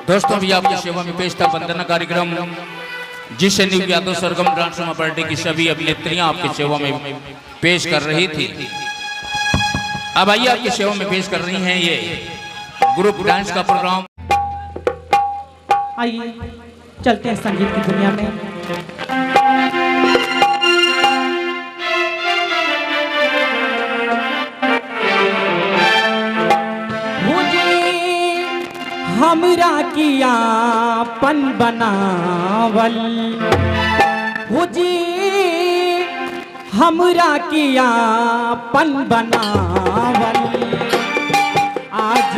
दोस्तों भी आपकी सेवा में पेश था वंदना कार्यक्रम, जिसे न्यू यादव सरगम डांस पार्टी की सभी अभिनेत्रियां आपकी सेवा में पेश कर रही थी। अब आइए आपकी सेवा में पेश कर रही हैं ये ग्रुप डांस का प्रोग्राम। आइए चलते हैं संगीत की दुनिया में। हमरा किया पन बनावल हो जी, हमरा किया पन बनावल आज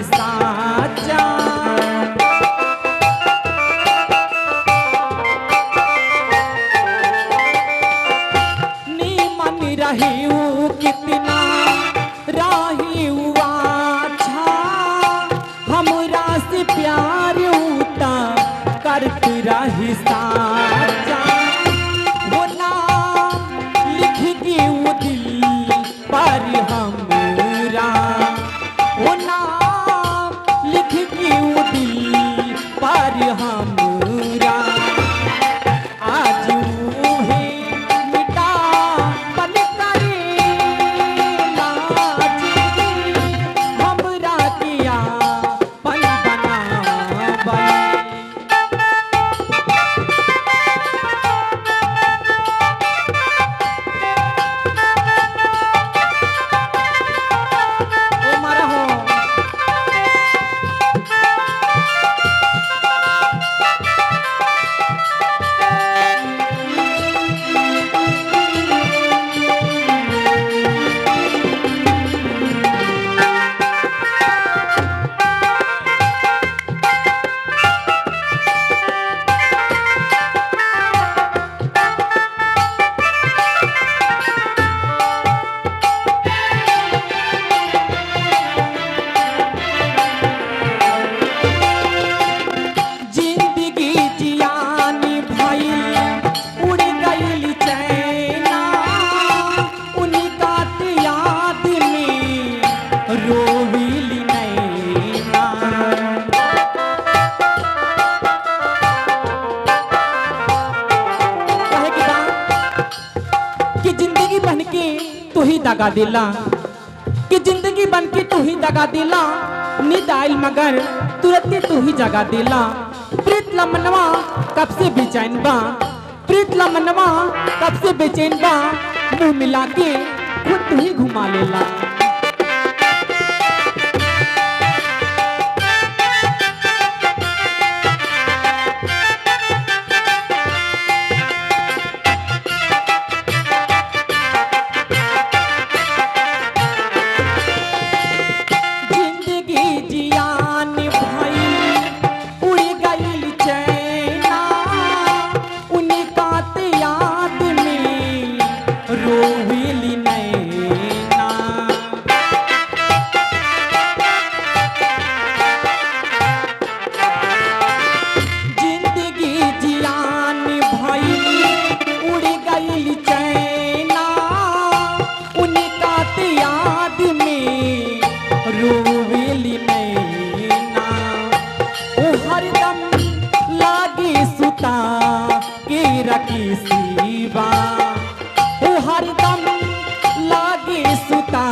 साचा नीमन रही कितना राही अच्छा, हमरा से प्यार उता करत रही साचा वो नाम लिख के वो दिल पर हमरा वो नाम लिख के वो दिल पर हमरा आज उहे मिटा बन करेला जी, हमरा किया पन बनावल। तू ही दगा दिला कि जिंदगी बन के तू ही दगा दिला, नींद आइल मगर तुरंत तू ही जगा दिला। प्रीत लमनवा कब से बेचैन बा, प्रीत लमनवा कब से बेचैन बा, मुंह मिला के खुद तू ही घुमा लेला। रोविली नैना सीवा ओ हरदम लागे सुता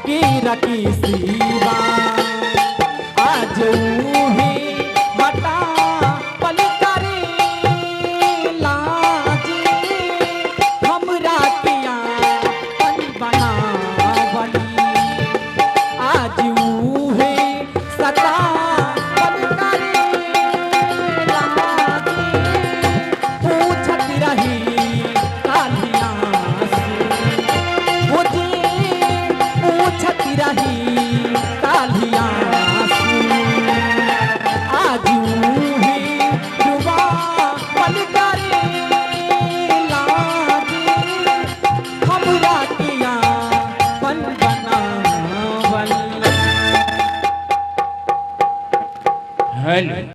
के रखी सीवा